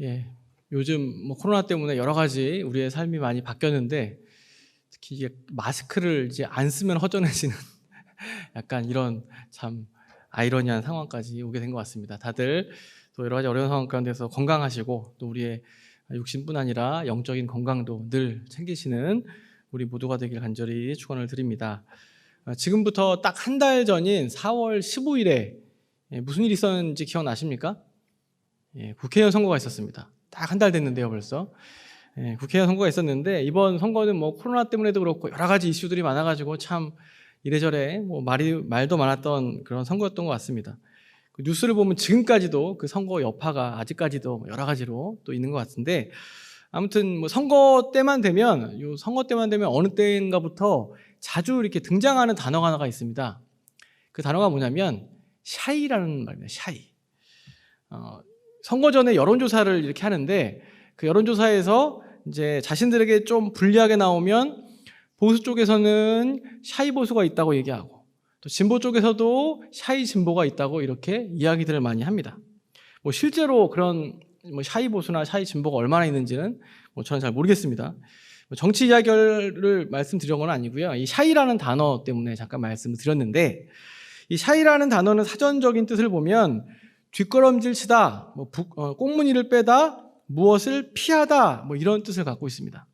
예, 요즘 코로나 때문에 여러 가지 우리의 삶이 많이 바뀌었는데 특히 이게 마스크를 이제 안 쓰면 허전해지는 약간 이런 참 아이러니한 상황까지 오게 된 것 같습니다. 다들 또 여러 가지 어려운 상황 가운데서 건강하시고 또 우리의 육신뿐 아니라 영적인 건강도 늘 챙기시는 우리 모두가 되길 간절히 축원을 드립니다. 지금부터 딱 한 달 전인 4월 15일에 무슨 일이 있었는지 기억나십니까? 국회의원 선거가 있었습니다. 딱 한 달 됐는데요, 벌써. 국회의원 선거가 있었는데 이번 선거는 코로나 때문에도 그렇고 여러 가지 이슈들이 많아가지고 참 이래저래 말도 많았던 그런 선거였던 것 같습니다. 그 뉴스를 보면 지금까지도 그 선거 여파가 아직까지도 여러 가지로 또 있는 것 같은데 아무튼 선거 때만 되면 어느 때인가부터 자주 이렇게 등장하는 단어가 하나가 있습니다. 그 단어가 뭐냐면 샤이라는 말입니다. 샤이. 선거 전에 여론조사를 이렇게 하는데 그 여론조사에서 이제 자신들에게 좀 불리하게 나오면 보수 쪽에서는 샤이 보수가 있다고 얘기하고 또 진보 쪽에서도 샤이 진보가 있다고 이렇게 이야기들을 많이 합니다. 실제로 그런 샤이 보수나 샤이 진보가 얼마나 있는지는 저는 잘 모르겠습니다. 정치 이야기를 말씀드린 건 아니고요. 이 샤이라는 단어 때문에 잠깐 말씀을 드렸는데 이 샤이라는 단어는 사전적인 뜻을 보면 뒷걸음질 치다, 꽁무니를 빼다, 무엇을 피하다 이런 뜻을 갖고 있습니다.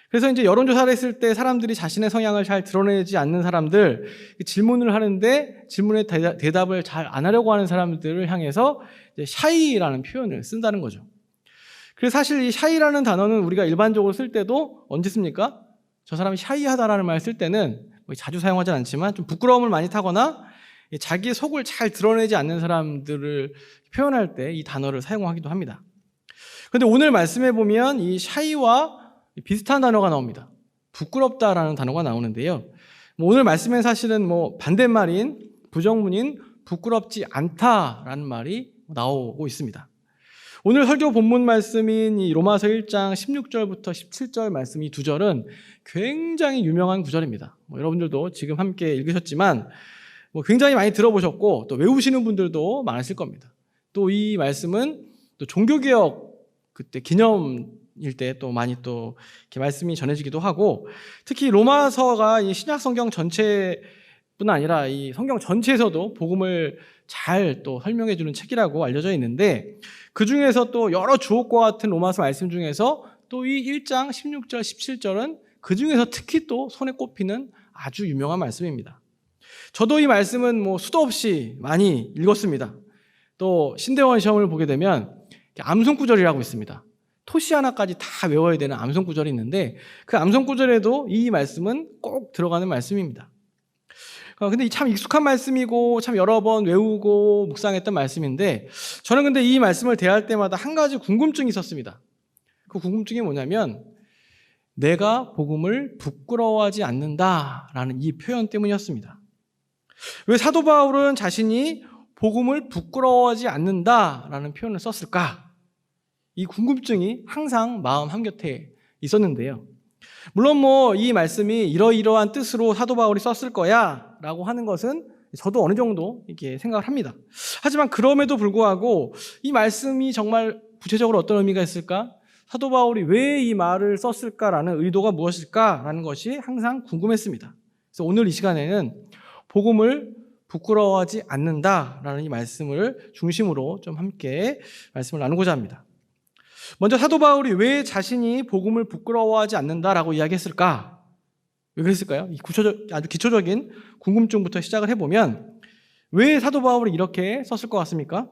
그래서 이제 여론조사를 했을 때 사람들이 자신의 성향을 잘 드러내지 않는 사람들, 질문을 하는데 질문에 대답을 잘 안 하려고 하는 사람들을 향해서 이제 샤이라는 표현을 쓴다는 거죠. 그래서 사실 이 샤이라는 단어는 우리가 일반적으로 쓸 때도 언제 씁니까? 저 사람이 샤이하다라는 말을 쓸 때는 자주 사용하진 않지만 좀 부끄러움을 많이 타거나 자기의 속을 잘 드러내지 않는 사람들을 표현할 때 이 단어를 사용하기도 합니다. 그런데 오늘 말씀해 보면 이 샤이와 비슷한 단어가 나옵니다. 부끄럽다라는 단어가 나오는데요. 오늘 말씀엔 사실은 반대말인 부정문인 부끄럽지 않다라는 말이 나오고 있습니다. 오늘 설교 본문 말씀인 이 로마서 1장 16절부터 17절 말씀 이 두 절은 굉장히 유명한 구절입니다. 여러분들도 지금 함께 읽으셨지만 굉장히 많이 들어보셨고 또 외우시는 분들도 많으실 겁니다. 또 이 말씀은 또 종교개혁 그때 기념일 때 또 많이 또 이렇게 말씀이 전해지기도 하고 특히 로마서가 이 신약 성경 전체뿐 아니라 이 성경 전체에서도 복음을 잘 또 설명해 주는 책이라고 알려져 있는데 그 중에서 또 여러 주옥과 같은 로마서 말씀 중에서 또 이 1장 16절 17절은 그 중에서 특히 또 손에 꼽히는 아주 유명한 말씀입니다. 저도 이 말씀은 수도 없이 많이 읽었습니다. 또 신대원 시험을 보게 되면 암송구절이라고 있습니다. 토시 하나까지 다 외워야 되는 암송구절이 있는데 그 암송구절에도 이 말씀은 꼭 들어가는 말씀입니다. 근데 참 익숙한 말씀이고 참 여러 번 외우고 묵상했던 말씀인데 저는 근데 이 말씀을 대할 때마다 한 가지 궁금증이 있었습니다. 그 궁금증이 뭐냐면 내가 복음을 부끄러워하지 않는다라는 이 표현 때문이었습니다. 왜 사도 바울은 자신이 복음을 부끄러워하지 않는다라는 표현을 썼을까? 이 궁금증이 항상 마음 한곁에 있었는데요. 물론 이 말씀이 이러이러한 뜻으로 사도 바울이 썼을 거야 라고 하는 것은 저도 어느 정도 이렇게 생각을 합니다. 하지만 그럼에도 불구하고 이 말씀이 정말 구체적으로 어떤 의미가 있을까? 사도 바울이 왜 이 말을 썼을까라는 의도가 무엇일까라는 것이 항상 궁금했습니다. 그래서 오늘 이 시간에는 복음을 부끄러워하지 않는다라는 이 말씀을 중심으로 좀 함께 말씀을 나누고자 합니다. 먼저 사도 바울이 왜 자신이 복음을 부끄러워하지 않는다라고 이야기했을까? 왜 그랬을까요? 아주 기초적인 궁금증부터 시작을 해보면 왜 사도 바울이 이렇게 썼을 것 같습니까?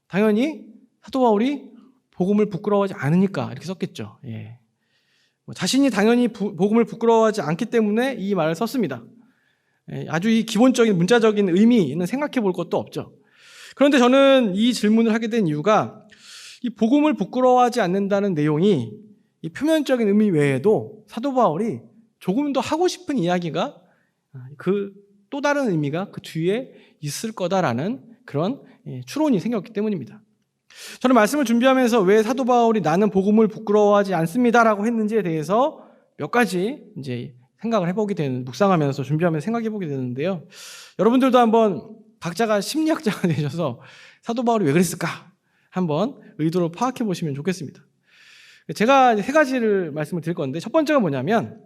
당연히 사도 바울이 복음을 부끄러워하지 않으니까 이렇게 썼겠죠. 자신이 당연히 복음을 부끄러워하지 않기 때문에 이 말을 썼습니다. 아주 이 기본적인 문자적인 의미는 생각해 볼 것도 없죠. 그런데 저는 이 질문을 하게 된 이유가 이 복음을 부끄러워하지 않는다는 내용이 이 표면적인 의미 외에도 사도 바울이 조금 더 하고 싶은 이야기가 그 또 다른 의미가 그 뒤에 있을 거다라는 그런 추론이 생겼기 때문입니다. 저는 말씀을 준비하면서 왜 사도 바울이 나는 복음을 부끄러워하지 않습니다라고 했는지에 대해서 몇 가지 이제 생각을 해보게 되는, 묵상하면서 준비하면서 생각해보게 되는데요. 여러분들도 한번 각자가 심리학자가 되셔서 사도 바울이 왜 그랬을까? 한번 의도를 파악해 보시면 좋겠습니다. 제가 세 가지를 말씀을 드릴 건데, 첫 번째가 뭐냐면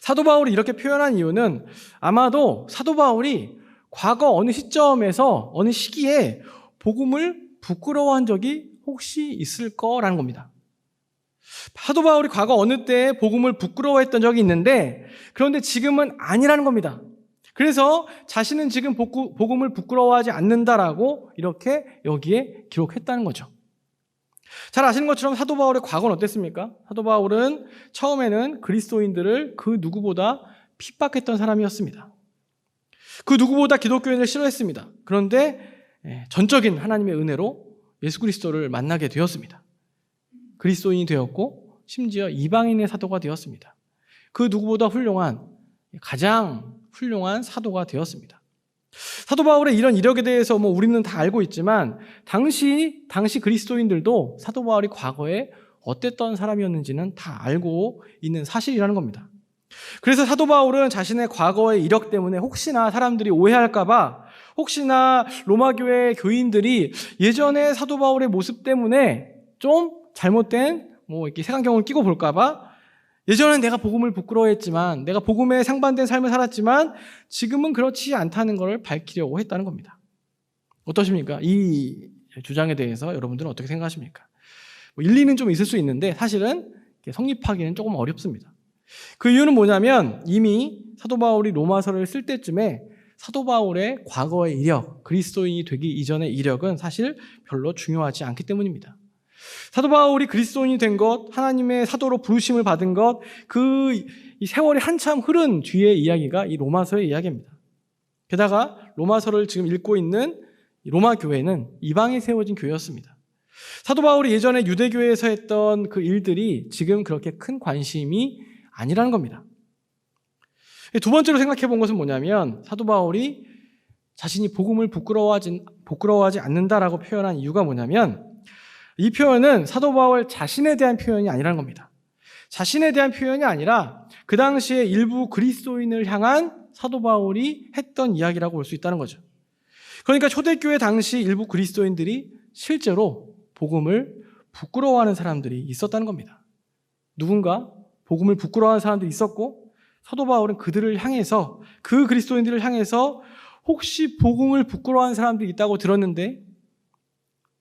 사도 바울이 이렇게 표현한 이유는 아마도 사도 바울이 과거 어느 시점에서 어느 시기에 복음을 부끄러워한 적이 혹시 있을 거라는 겁니다. 사도 바울이 과거 어느 때에 복음을 부끄러워했던 적이 있는데, 그런데 지금은 아니라는 겁니다. 그래서 자신은 지금 복음을 부끄러워하지 않는다라고 이렇게 여기에 기록했다는 거죠. 잘 아시는 것처럼 사도 바울의 과거는 어땠습니까? 사도 바울은 처음에는 그리스도인들을 그 누구보다 핍박했던 사람이었습니다. 그 누구보다 기독교인을 싫어했습니다. 그런데 전적인 하나님의 은혜로 예수 그리스도를 만나게 되었습니다. 그리스도인이 되었고 심지어 이방인의 사도가 되었습니다. 그 누구보다 가장 훌륭한 사도가 되었습니다. 사도 바울의 이런 이력에 대해서 우리는 다 알고 있지만 당시 그리스도인들도 사도 바울이 과거에 어땠던 사람이었는지는 다 알고 있는 사실이라는 겁니다. 그래서 사도 바울은 자신의 과거의 이력 때문에 혹시나 사람들이 오해할까봐, 혹시나 로마교회 교인들이 예전에 사도 바울의 모습 때문에 좀 잘못된 이렇게 색안경을 끼고 볼까봐, 예전엔 내가 복음을 부끄러워했지만, 내가 복음에 상반된 삶을 살았지만 지금은 그렇지 않다는 것을 밝히려고 했다는 겁니다. 어떠십니까? 이 주장에 대해서 여러분들은 어떻게 생각하십니까? 일리는 좀 있을 수 있는데 사실은 성립하기는 조금 어렵습니다. 그 이유는 뭐냐면 이미 사도 바울이 로마서를 쓸 때쯤에 사도 바울의 과거의 이력, 그리스도인이 되기 이전의 이력은 사실 별로 중요하지 않기 때문입니다. 사도 바울이 그리스도인이 된 것, 하나님의 사도로 부르심을 받은 것, 이 세월이 한참 흐른 뒤의 이야기가 이 로마서의 이야기입니다. 게다가 로마서를 지금 읽고 있는 로마 교회는 이방에 세워진 교회였습니다. 사도 바울이 예전에 유대교회에서 했던 그 일들이 지금 그렇게 큰 관심이 아니라는 겁니다. 두 번째로 생각해 본 것은 뭐냐면 사도 바울이 자신이 복음을 부끄러워하지 않는다라고 표현한 이유가 뭐냐면 이 표현은 사도 바울 자신에 대한 표현이 아니라는 겁니다. 자신에 대한 표현이 아니라 그 당시에 일부 그리스도인을 향한 사도 바울이 했던 이야기라고 볼 수 있다는 거죠. 그러니까 초대교회 당시 일부 그리스도인들이 실제로 복음을 부끄러워하는 사람들이 있었다는 겁니다. 누군가 복음을 부끄러워하는 사람들이 있었고 사도 바울은 그들을 향해서, 그 그리스도인들을 향해서 혹시 복음을 부끄러워하는 사람들이 있다고 들었는데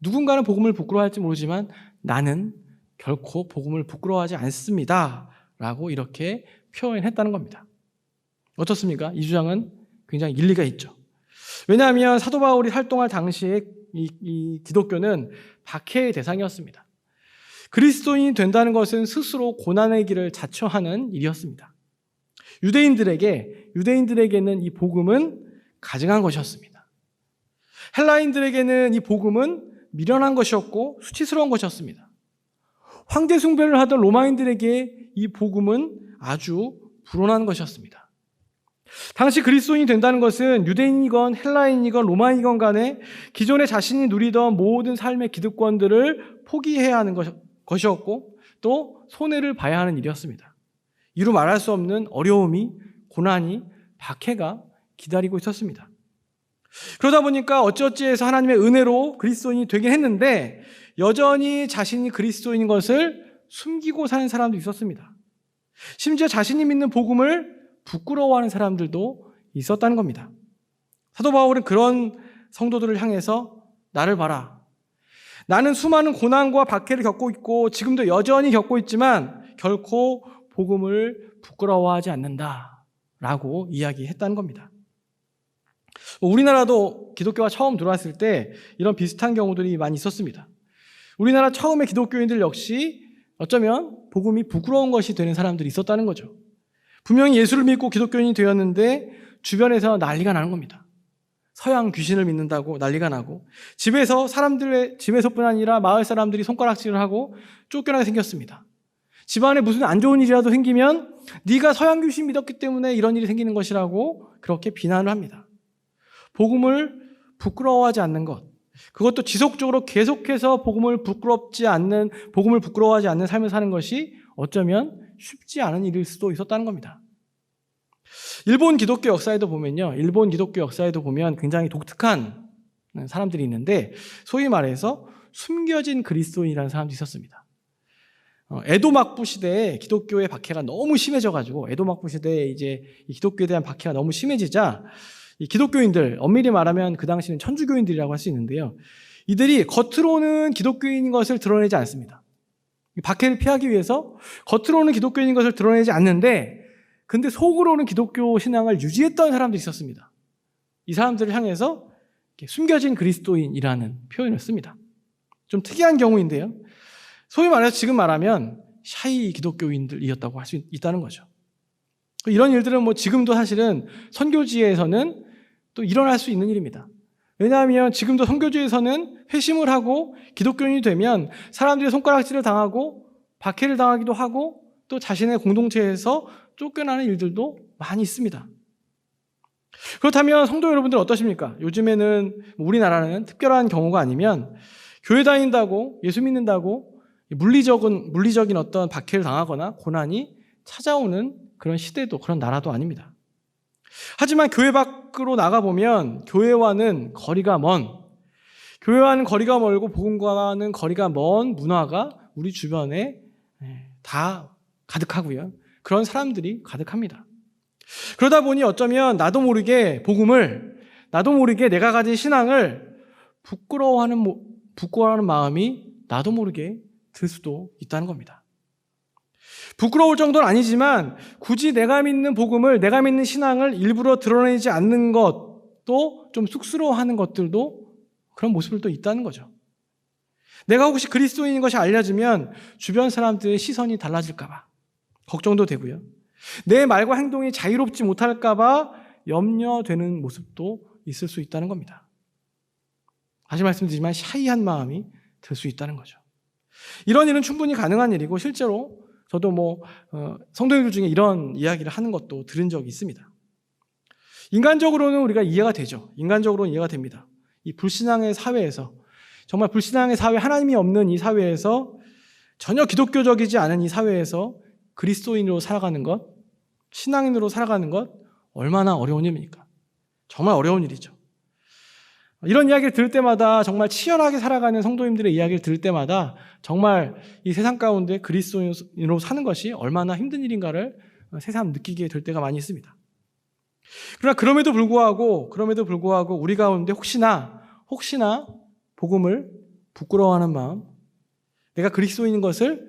누군가는 복음을 부끄러워할지 모르지만 나는 결코 복음을 부끄러워하지 않습니다 라고 이렇게 표현했다는 겁니다. 어떻습니까? 이 주장은 굉장히 일리가 있죠. 왜냐하면 사도 바울이 활동할 당시에 이 기독교는 박해의 대상이었습니다. 그리스도인이 된다는 것은 스스로 고난의 길을 자처하는 일이었습니다. 유대인들에게는 이 복음은 가증한 것이었습니다. 헬라인들에게는 이 복음은 미련한 것이었고 수치스러운 것이었습니다. 황제 숭배를 하던 로마인들에게 이 복음은 아주 불온한 것이었습니다. 당시 그리스도인이 된다는 것은 유대인이건 헬라인이건 로마인이건 간에 기존에 자신이 누리던 모든 삶의 기득권들을 포기해야 하는 것이었고 또 손해를 봐야 하는 일이었습니다. 이루 말할 수 없는 어려움이, 고난이, 박해가 기다리고 있었습니다. 그러다 보니까 어찌어찌해서 하나님의 은혜로 그리스도인이 되긴 했는데 여전히 자신이 그리스도인인 것을 숨기고 사는 사람도 있었습니다. 심지어 자신이 믿는 복음을 부끄러워하는 사람들도 있었다는 겁니다. 사도 바울은 그런 성도들을 향해서 나를 봐라. 나는 수많은 고난과 박해를 겪고 있고 지금도 여전히 겪고 있지만 결코 복음을 부끄러워하지 않는다 라고 이야기했다는 겁니다. 우리나라도 기독교가 처음 들어왔을 때 이런 비슷한 경우들이 많이 있었습니다. 우리나라 처음에 기독교인들 역시 어쩌면 복음이 부끄러운 것이 되는 사람들이 있었다는 거죠. 분명히 예수를 믿고 기독교인이 되었는데 주변에서 난리가 나는 겁니다. 서양 귀신을 믿는다고 난리가 나고 집에서뿐 아니라 마을 사람들이 손가락질을 하고 쫓겨나게 생겼습니다. 집안에 무슨 안 좋은 일이라도 생기면 네가 서양 귀신 믿었기 때문에 이런 일이 생기는 것이라고 그렇게 비난을 합니다. 복음을 부끄러워하지 않는 것, 그것도 지속적으로 계속해서 복음을 부끄러워하지 않는 삶을 사는 것이 어쩌면 쉽지 않은 일일 수도 있었다는 겁니다. 일본 기독교 역사에도 보면 굉장히 독특한 사람들이 있는데 소위 말해서 숨겨진 그리스도인이라는 사람도 있었습니다. 에도막부 시대에 기독교의 박해가 너무 심해져가지고 에도막부 시대에 이제 이 기독교에 대한 박해가 너무 심해지자 이 기독교인들, 엄밀히 말하면 그 당시는 천주교인들이라고 할 수 있는데요. 이들이 겉으로는 기독교인인 것을 드러내지 않습니다. 박해를 피하기 위해서 겉으로는 기독교인인 것을 드러내지 않는데 근데 속으로는 기독교 신앙을 유지했던 사람들이 있었습니다. 이 사람들을 향해서 숨겨진 그리스도인이라는 표현을 씁니다. 좀 특이한 경우인데요. 소위 말해서 지금 말하면 샤이 기독교인들이었다고 할 수 있다는 거죠. 이런 일들은 뭐 지금도 사실은 선교지에서는 또 일어날 수 있는 일입니다. 왜냐하면 지금도 선교지에서는 회심을 하고 기독교인이 되면 사람들이 손가락질을 당하고 박해를 당하기도 하고 또 자신의 공동체에서 쫓겨나는 일들도 많이 있습니다. 그렇다면 성도 여러분들 어떠십니까? 요즘에는 우리나라는 특별한 경우가 아니면 교회 다닌다고 예수 믿는다고 물리적인 어떤 박해를 당하거나 고난이 찾아오는 그런 시대도 그런 나라도 아닙니다. 하지만 교회 밖으로 나가보면 교회와는 거리가 멀고 복음과는 거리가 먼 문화가 우리 주변에 다 가득하고요. 그런 사람들이 가득합니다. 그러다 보니 어쩌면 나도 모르게 내가 가진 신앙을 부끄러워하는 마음이 나도 모르게 들 수도 있다는 겁니다. 부끄러울 정도는 아니지만 굳이 내가 믿는 복음을, 내가 믿는 신앙을 일부러 드러내지 않는 것도 좀 쑥스러워하는 것들도 그런 모습들도 있다는 거죠. 내가 혹시 그리스도인인 것이 알려지면 주변 사람들의 시선이 달라질까 봐 걱정도 되고요. 내 말과 행동이 자유롭지 못할까 봐 염려되는 모습도 있을 수 있다는 겁니다. 다시 말씀드리지만 샤이한 마음이 들 수 있다는 거죠. 이런 일은 충분히 가능한 일이고 실제로 저도 성도님들 중에 이런 이야기를 하는 것도 들은 적이 있습니다. 인간적으로는 우리가 이해가 되죠. 인간적으로는 이해가 됩니다. 이 불신앙의 사회에서 정말 불신앙의 사회, 하나님이 없는 이 사회에서 전혀 기독교적이지 않은 이 사회에서 그리스도인으로 살아가는 것, 신앙인으로 살아가는 것 얼마나 어려운 일입니까? 정말 어려운 일이죠. 이런 이야기를 들을 때마다 정말 치열하게 살아가는 성도님들의 이야기를 들을 때마다 정말 이 세상 가운데 그리스도인으로 사는 것이 얼마나 힘든 일인가를 새삼 느끼게 될 때가 많이 있습니다. 그러나 그럼에도 불구하고 우리 가운데 혹시나 복음을 부끄러워하는 마음, 내가 그리스도인인 것을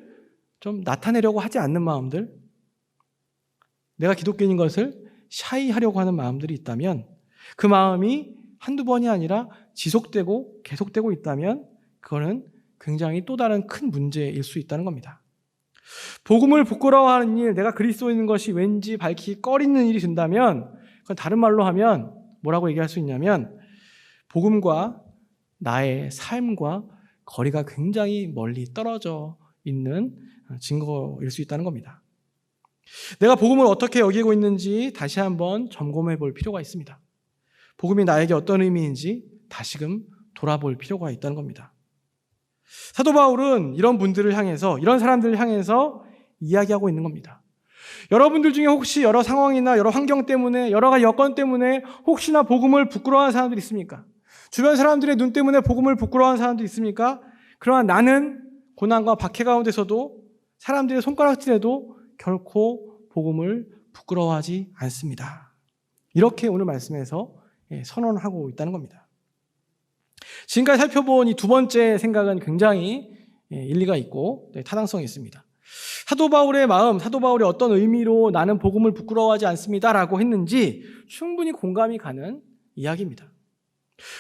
좀 나타내려고 하지 않는 마음들, 내가 기독교인인 것을 샤이하려고 하는 마음들이 있다면 그 마음이 한두 번이 아니라 지속되고 계속되고 있다면 그거는 굉장히 또 다른 큰 문제일 수 있다는 겁니다. 복음을 부끄러워하는 일, 내가 그리스도인인 것이 왠지 밝히 꺼리는 일이 된다면 그건 다른 말로 하면 뭐라고 얘기할 수 있냐면 복음과 나의 삶과 거리가 굉장히 멀리 떨어져 있는 증거일 수 있다는 겁니다. 내가 복음을 어떻게 여기고 있는지 다시 한번 점검해 볼 필요가 있습니다. 복음이 나에게 어떤 의미인지 다시금 돌아볼 필요가 있다는 겁니다. 사도 바울은 이런 사람들을 향해서 이야기하고 있는 겁니다. 여러분들 중에 혹시 여러 상황이나 여러 환경 때문에, 여러 가지 여건 때문에 혹시나 복음을 부끄러워하는 사람들이 있습니까? 주변 사람들의 눈 때문에 복음을 부끄러워하는 사람들이 있습니까? 그러나 나는 고난과 박해 가운데서도 사람들의 손가락질에도 결코 복음을 부끄러워하지 않습니다. 이렇게 오늘 말씀에서 선언하고 있다는 겁니다. 지금까지 살펴본 이 두 번째 생각은 굉장히 일리가 있고 타당성이 있습니다. 사도 바울의 마음, 사도 바울이 어떤 의미로 나는 복음을 부끄러워하지 않습니다라고 했는지 충분히 공감이 가는 이야기입니다.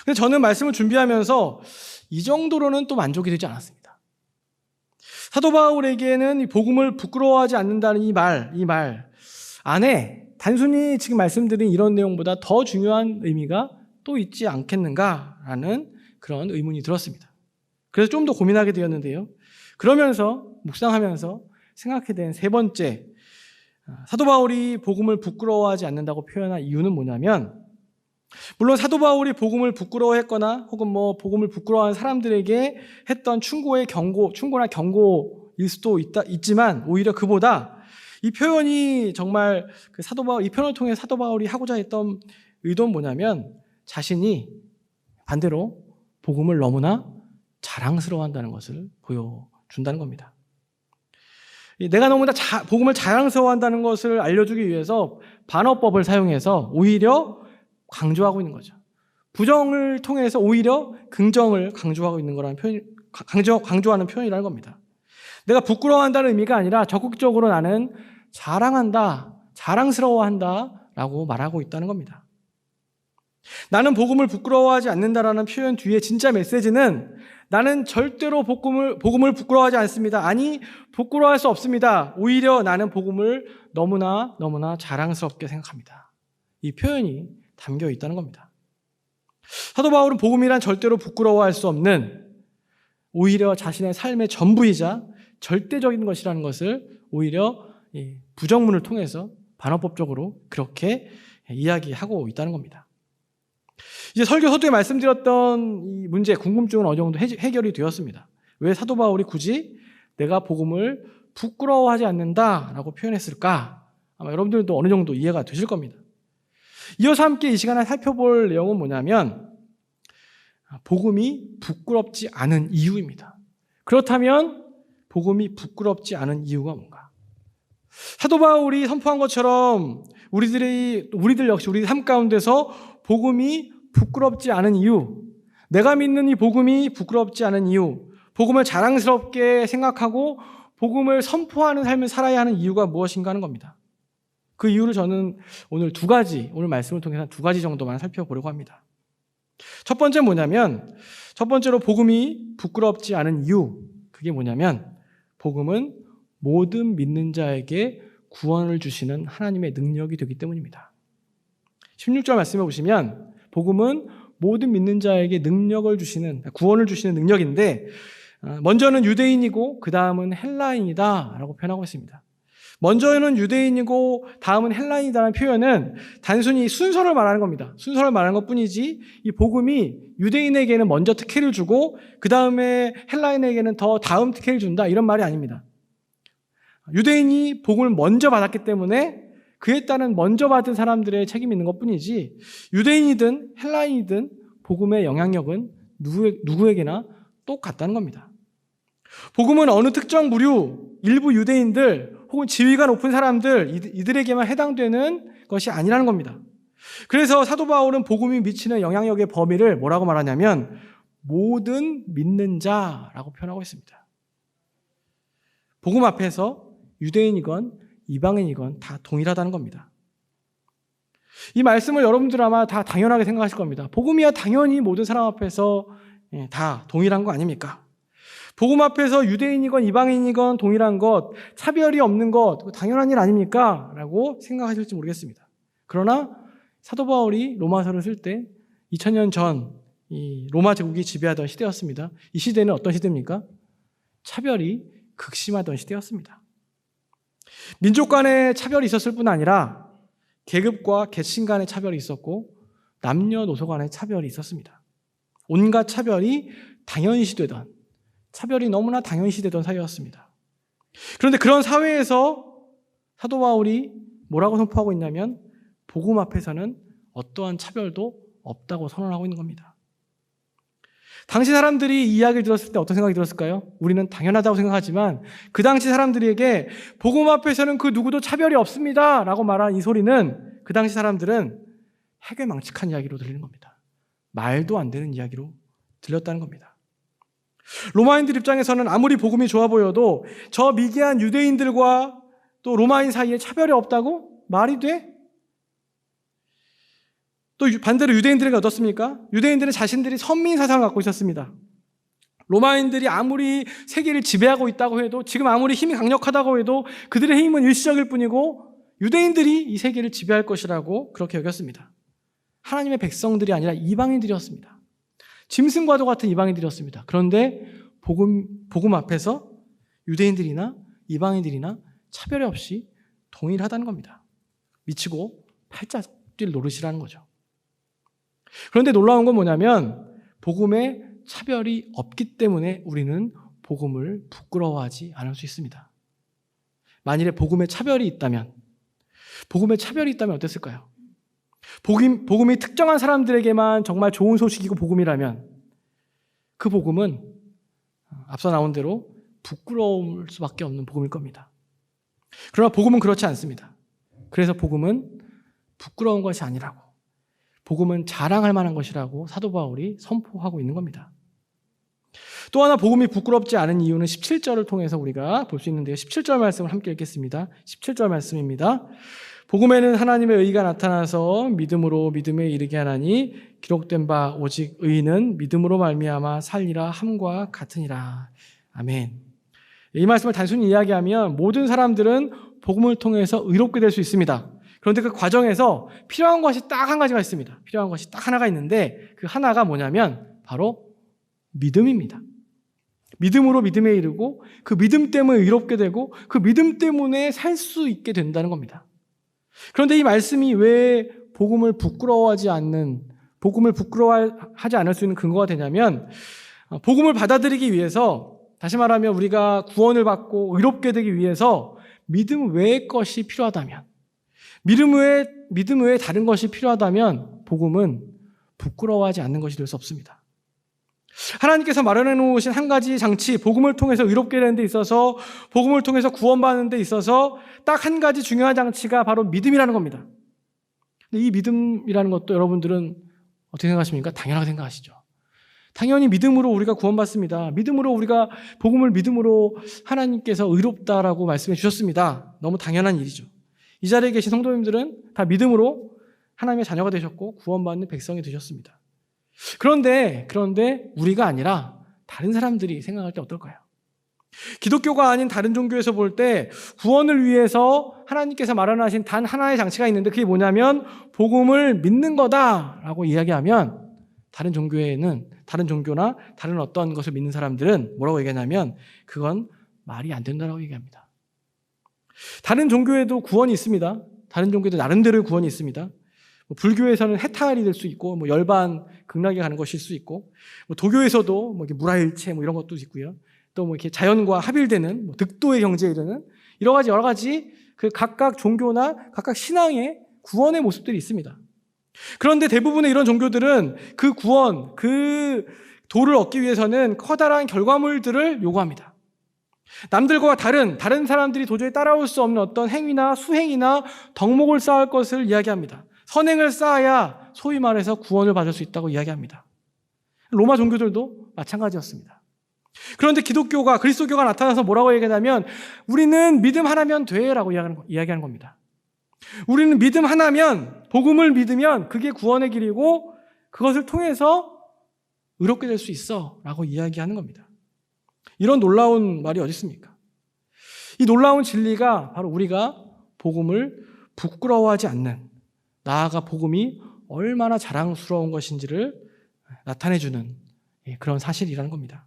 근데 저는 말씀을 준비하면서 이 정도로는 또 만족이 되지 않았습니다. 사도 바울에게는 이 복음을 부끄러워하지 않는다는 이 말 안에 단순히 지금 말씀드린 이런 내용보다 더 중요한 의미가 또 있지 않겠는가라는 그런 의문이 들었습니다. 그래서 좀 더 고민하게 되었는데요. 그러면서 묵상하면서 생각해 된 세 번째, 사도 바울이 복음을 부끄러워하지 않는다고 표현한 이유는 뭐냐면, 물론 사도 바울이 복음을 부끄러워했거나 혹은 복음을 부끄러워하는 사람들에게 했던 충고나 경고일 수도 있지만 오히려 그보다 이 표현이 정말 이 표현을 통해 사도 바울이 하고자 했던 의도는 뭐냐면 자신이 반대로 복음을 너무나 자랑스러워한다는 것을 보여준다는 겁니다. 내가 너무나 복음을 자랑스러워한다는 것을 알려주기 위해서 반어법을 사용해서 오히려 강조하고 있는 거죠. 부정을 통해서 오히려 긍정을 강조하고 있는 거라는 표현, 강조하는 표현이라는 겁니다. 내가 부끄러워한다는 의미가 아니라 적극적으로 나는 자랑한다, 자랑스러워한다라고 말하고 있다는 겁니다. 나는 복음을 부끄러워하지 않는다라는 표현 뒤에 진짜 메시지는 나는 절대로 복음을 부끄러워하지 않습니다. 아니, 부끄러워할 수 없습니다. 오히려 나는 복음을 너무나 자랑스럽게 생각합니다. 이 표현이 담겨 있다는 겁니다. 사도 바울은 복음이란 절대로 부끄러워할 수 없는 오히려 자신의 삶의 전부이자 절대적인 것이라는 것을 오히려 부정문을 통해서 반어법적으로 그렇게 이야기하고 있다는 겁니다. 이제 설교 서두에 말씀드렸던 이 문제, 궁금증은 어느 정도 해결이 되었습니다. 왜 사도 바울이 굳이 내가 복음을 부끄러워하지 않는다라고 표현했을까? 아마 여러분들도 어느 정도 이해가 되실 겁니다. 이어서 함께 이 시간에 살펴볼 내용은 뭐냐면 복음이 부끄럽지 않은 이유입니다. 그렇다면 복음이 부끄럽지 않은 이유가 뭔가? 사도 바울이 선포한 것처럼 우리들 역시 우리 삶 가운데서 복음이 부끄럽지 않은 이유, 내가 믿는 이 복음이 부끄럽지 않은 이유, 복음을 자랑스럽게 생각하고 복음을 선포하는 삶을 살아야 하는 이유가 무엇인가 하는 겁니다. 그 이유를 저는 오늘 오늘 말씀을 통해서 2가지 정도만 살펴보려고 합니다. 첫 번째는 뭐냐면, 첫 번째로 복음이 부끄럽지 않은 이유, 그게 뭐냐면 복음은 모든 믿는 자에게 구원을 주시는 하나님의 능력이 되기 때문입니다. 16절 말씀해 보시면 복음은 모든 믿는 자에게 구원을 주시는 능력인데 먼저는 유대인이고 그 다음은 헬라인이다 라고 표현하고 있습니다. 먼저는 유대인이고 다음은 헬라인이다라는 표현은 단순히 순서를 말하는 겁니다. 순서를 말하는 것뿐이지 이 복음이 유대인에게는 먼저 특혜를 주고 그 다음에 헬라인에게는 더 다음 특혜를 준다 이런 말이 아닙니다. 유대인이 복음을 먼저 받았기 때문에 그에 따른 먼저 받은 사람들의 책임이 있는 것뿐이지 유대인이든 헬라인이든 복음의 영향력은 누구에게나 똑같다는 겁니다. 복음은 어느 특정 부류, 일부 유대인들 혹은 지위가 높은 사람들 이들에게만 해당되는 것이 아니라는 겁니다. 그래서 사도 바울은 복음이 미치는 영향력의 범위를 뭐라고 말하냐면 모든 믿는 자라고 표현하고 있습니다. 복음 앞에서 유대인이건 이방인이건 다 동일하다는 겁니다. 이 말씀을 여러분들 아마 다 당연하게 생각하실 겁니다. 복음이야 당연히 모든 사람 앞에서 다 동일한 거 아닙니까? 복음 앞에서 유대인이건 이방인이건 동일한 것, 차별이 없는 것, 당연한 일 아닙니까? 라고 생각하실지 모르겠습니다. 그러나 사도 바울이 로마서를 쓸 때 2000년 전 이 로마 제국이 지배하던 시대였습니다. 이 시대는 어떤 시대입니까? 차별이 극심하던 시대였습니다. 민족 간의 차별이 있었을 뿐 아니라 계급과 계층 간의 차별이 있었고 남녀노소 간의 차별이 있었습니다. 온갖 차별이 당연시되던, 차별이 너무나 당연시되던 사회였습니다. 그런데 그런 사회에서 사도 바울이 뭐라고 선포하고 있냐면 복음 앞에서는 어떠한 차별도 없다고 선언하고 있는 겁니다. 당시 사람들이 이 이야기를 들었을 때 어떤 생각이 들었을까요? 우리는 당연하다고 생각하지만 그 당시 사람들에게 복음 앞에서는 그 누구도 차별이 없습니다 라고 말한 이 소리는 그 당시 사람들은 해괴망측한 이야기로 들리는 겁니다. 말도 안 되는 이야기로 들렸다는 겁니다. 로마인들 입장에서는 아무리 복음이 좋아 보여도 저 미개한 유대인들과 또 로마인 사이에 차별이 없다고? 말이 돼? 또 반대로 유대인들에게 어떻습니까? 유대인들은 자신들이 선민 사상을 갖고 있었습니다. 로마인들이 아무리 세계를 지배하고 있다고 해도 지금 아무리 힘이 강력하다고 해도 그들의 힘은 일시적일 뿐이고 유대인들이 이 세계를 지배할 것이라고 그렇게 여겼습니다. 하나님의 백성들이 아니라 이방인들이었습니다. 짐승과도 같은 이방인들이었습니다. 그런데 복음 앞에서 유대인들이나 이방인들이나 차별 없이 동일하다는 겁니다. 미치고 팔자 뛸 노릇이라는 거죠. 그런데 놀라운 건 뭐냐면 복음에 차별이 없기 때문에 우리는 복음을 부끄러워하지 않을 수 있습니다. 만일에 복음에 차별이 있다면 어땠을까요? 복음이 특정한 사람들에게만 정말 좋은 소식이고 복음이라면 그 복음은 앞서 나온 대로 부끄러울 수밖에 없는 복음일 겁니다. 그러나 복음은 그렇지 않습니다. 그래서 복음은 부끄러운 것이 아니라고, 복음은 자랑할 만한 것이라고 사도 바울이 선포하고 있는 겁니다. 또 하나 복음이 부끄럽지 않은 이유는 17절을 통해서 우리가 볼 수 있는데요. 17절 말씀을 함께 읽겠습니다. 17절 말씀입니다. 복음에는 하나님의 의가 나타나서 믿음으로 믿음에 이르게 하나니 기록된 바 오직 의인은 믿음으로 말미암아 살리라 함과 같으니라. 아멘. 이 말씀을 단순히 이야기하면 모든 사람들은 복음을 통해서 의롭게 될 수 있습니다. 그런데 그 과정에서 필요한 것이 딱 한 가지가 있습니다. 필요한 것이 딱 하나가 있는데 그 하나가 뭐냐면 바로 믿음입니다. 믿음으로 믿음에 이르고 그 믿음 때문에 의롭게 되고 그 믿음 때문에 살 수 있게 된다는 겁니다. 그런데 이 말씀이 왜 복음을 부끄러워하지 않을 수 있는 근거가 되냐면 복음을 받아들이기 위해서, 다시 말하면 우리가 구원을 받고 의롭게 되기 위해서 믿음 외의 것이 필요하다면, 믿음 외에 다른 것이 필요하다면 복음은 부끄러워하지 않는 것이 될 수 없습니다. 하나님께서 마련해 놓으신 한 가지 장치, 복음을 통해서 의롭게 되는 데 있어서, 복음을 통해서 구원받는 데 있어서 딱 한 가지 중요한 장치가 바로 믿음이라는 겁니다. 근데 이 믿음이라는 것도 여러분들은 어떻게 생각하십니까? 당연하게 생각하시죠. 당연히 믿음으로 우리가 구원받습니다. 믿음으로 우리가 복음을 믿음으로 하나님께서 의롭다라고 말씀해 주셨습니다. 너무 당연한 일이죠. 이 자리에 계신 성도님들은 다 믿음으로 하나님의 자녀가 되셨고 구원받는 백성이 되셨습니다. 그런데 우리가 아니라 다른 사람들이 생각할 때 어떨까요? 기독교가 아닌 다른 종교에서 볼 때 구원을 위해서 하나님께서 마련하신 단 하나의 장치가 있는데 그게 뭐냐면 복음을 믿는 거다라고 이야기하면 다른 종교나 다른 어떤 것을 믿는 사람들은 뭐라고 얘기하냐면 그건 말이 안 된다라고 얘기합니다. 다른 종교에도 구원이 있습니다. 다른 종교도 나름대로의 구원이 있습니다. 불교에서는 해탈이 될 수 있고, 열반 극락에 가는 것일 수 있고, 도교에서도 무라일체 이런 것도 있고요. 또 이렇게 자연과 합일되는 득도의 경지에 이르는 여러 가지 그 각각 종교나 각각 신앙의 구원의 모습들이 있습니다. 그런데 대부분의 이런 종교들은 그 구원, 그 도를 얻기 위해서는 커다란 결과물들을 요구합니다. 남들과 다른 사람들이 도저히 따라올 수 없는 어떤 행위나 수행이나 덕목을 쌓을 것을 이야기합니다. 선행을 쌓아야 소위 말해서 구원을 받을 수 있다고 이야기합니다. 로마 종교들도 마찬가지였습니다. 그런데 그리스도교가 나타나서 뭐라고 얘기하냐면 우리는 믿음 하나면 돼라고 이야기하는 겁니다. 우리는 믿음 하나면, 복음을 믿으면 그게 구원의 길이고 그것을 통해서 의롭게 될 수 있어 라고 이야기하는 겁니다. 이런 놀라운 말이 어디 있습니까? 이 놀라운 진리가 바로 우리가 복음을 부끄러워하지 않는, 나아가 복음이 얼마나 자랑스러운 것인지를 나타내주는 그런 사실이라는 겁니다.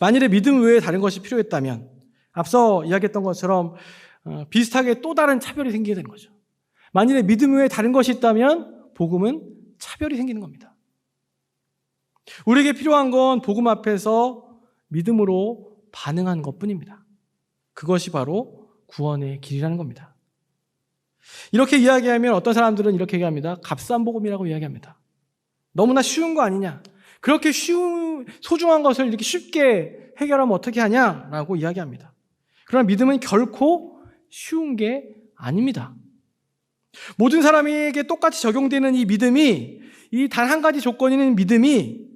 만일에 믿음 외에 다른 것이 필요했다면 앞서 이야기했던 것처럼 비슷하게 또 다른 차별이 생기게 되는 거죠. 만일에 믿음 외에 다른 것이 있다면 복음은 차별이 생기는 겁니다. 우리에게 필요한 건 복음 앞에서 믿음으로 반응한 것뿐입니다. 그것이 바로 구원의 길이라는 겁니다. 이렇게 이야기하면 어떤 사람들은 이렇게 얘기합니다. 값싼 복음이라고 이야기합니다. 너무나 쉬운 거 아니냐? 그렇게 소중한 것을 이렇게 쉽게 해결하면 어떻게 하냐라고 이야기합니다. 그러나 믿음은 결코 쉬운 게 아닙니다. 모든 사람에게 똑같이 적용되는 이 믿음이, 이 단 한 가지 조건이 있는 믿음이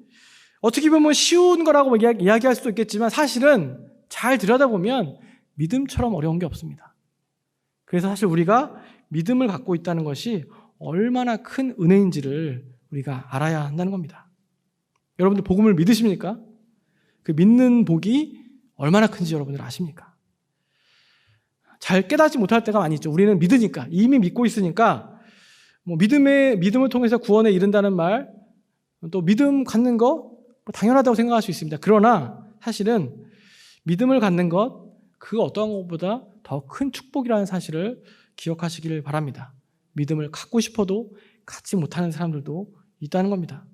어떻게 보면 쉬운 거라고 이야기할 수도 있겠지만 사실은 잘 들여다보면 믿음처럼 어려운 게 없습니다. 그래서 사실 우리가 믿음을 갖고 있다는 것이 얼마나 큰 은혜인지를 우리가 알아야 한다는 겁니다. 여러분들 복음을 믿으십니까? 그 믿는 복이 얼마나 큰지 여러분들 아십니까? 잘 깨닫지 못할 때가 많이 있죠. 우리는 믿으니까, 이미 믿고 있으니까 믿음을 통해서 구원에 이른다는 말, 또 믿음 갖는 거 당연하다고 생각할 수 있습니다. 그러나 사실은 믿음을 갖는 것, 그 어떠한 것보다 더 큰 축복이라는 사실을 기억하시길 바랍니다. 믿음을 갖고 싶어도 갖지 못하는 사람들도 있다는 겁니다.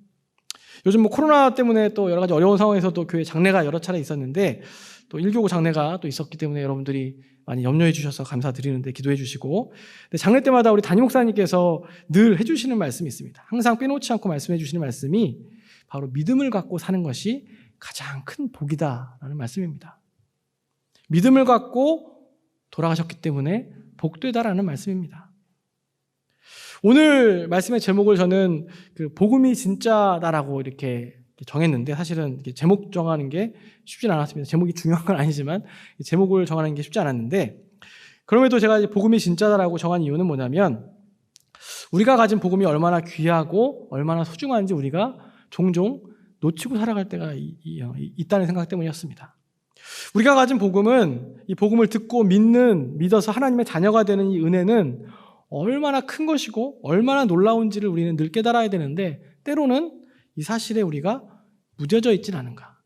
요즘 코로나 때문에 또 여러 가지 어려운 상황에서도 교회 장례가 여러 차례 있었는데 또 1교구 장례가 또 있었기 때문에 여러분들이 많이 염려해 주셔서 감사드리는데 기도해 주시고, 장례 때마다 우리 담임 목사님께서 늘 해주시는 말씀이 있습니다. 항상 빼놓지 않고 말씀해 주시는 말씀이 바로 믿음을 갖고 사는 것이 가장 큰 복이다라는 말씀입니다. 믿음을 갖고 돌아가셨기 때문에 복되다라는 말씀입니다. 오늘 말씀의 제목을 저는 복음이 진짜다라고 이렇게 정했는데, 사실은 제목 정하는 게 쉽진 않았습니다. 제목이 중요한 건 아니지만 제목을 정하는 게 쉽지 않았는데, 그럼에도 제가 복음이 진짜다라고 정한 이유는 뭐냐면, 우리가 가진 복음이 얼마나 귀하고 얼마나 소중한지 우리가 종종 놓치고 살아갈 때가 있다는 생각 때문이었습니다. 우리가 가진 복음은, 이 복음을 듣고 믿어서 하나님의 자녀가 되는 이 은혜는 얼마나 큰 것이고 얼마나 놀라운지를 우리는 늘 깨달아야 되는데, 때로는 이 사실에 우리가 무뎌져 있진 않은가,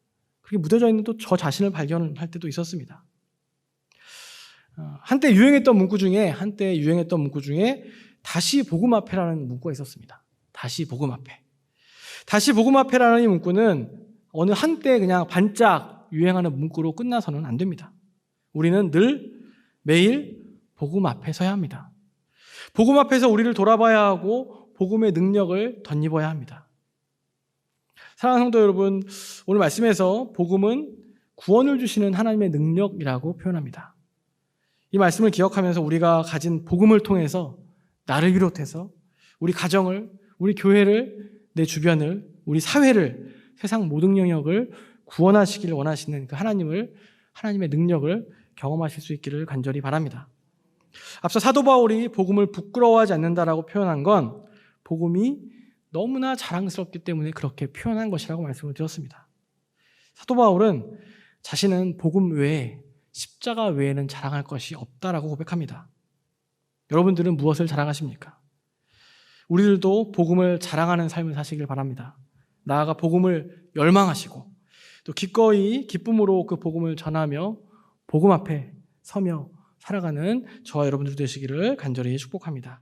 그렇게 무뎌져 있는 또 저 자신을 발견할 때도 있었습니다. 한때 유행했던 문구 중에 다시 복음 앞에라는 문구가 있었습니다. 다시 복음 앞에. 다시 복음 앞에라는 이 문구는 어느 한때 그냥 반짝 유행하는 문구로 끝나서는 안 됩니다. 우리는 늘 매일 복음 앞에 서야 합니다. 복음 앞에서 우리를 돌아봐야 하고 복음의 능력을 덧입어야 합니다. 사랑하는 성도 여러분, 오늘 말씀에서 복음은 구원을 주시는 하나님의 능력이라고 표현합니다. 이 말씀을 기억하면서 우리가 가진 복음을 통해서 나를 비롯해서 우리 가정을, 우리 교회를, 내 주변을, 우리 사회를, 세상 모든 영역을 구원하시기를 원하시는 그 하나님의 능력을 경험하실 수 있기를 간절히 바랍니다. 앞서 사도 바울이 복음을 부끄러워하지 않는다라고 표현한 건 복음이 너무나 자랑스럽기 때문에 그렇게 표현한 것이라고 말씀을 드렸습니다. 사도 바울은 자신은 복음 외에, 십자가 외에는 자랑할 것이 없다라고 고백합니다. 여러분들은 무엇을 자랑하십니까? 우리들도 복음을 자랑하는 삶을 사시길 바랍니다. 나아가 복음을 열망하시고 또 기꺼이 기쁨으로 그 복음을 전하며 복음 앞에 서며 살아가는 저와 여러분들 되시기를 간절히 축복합니다.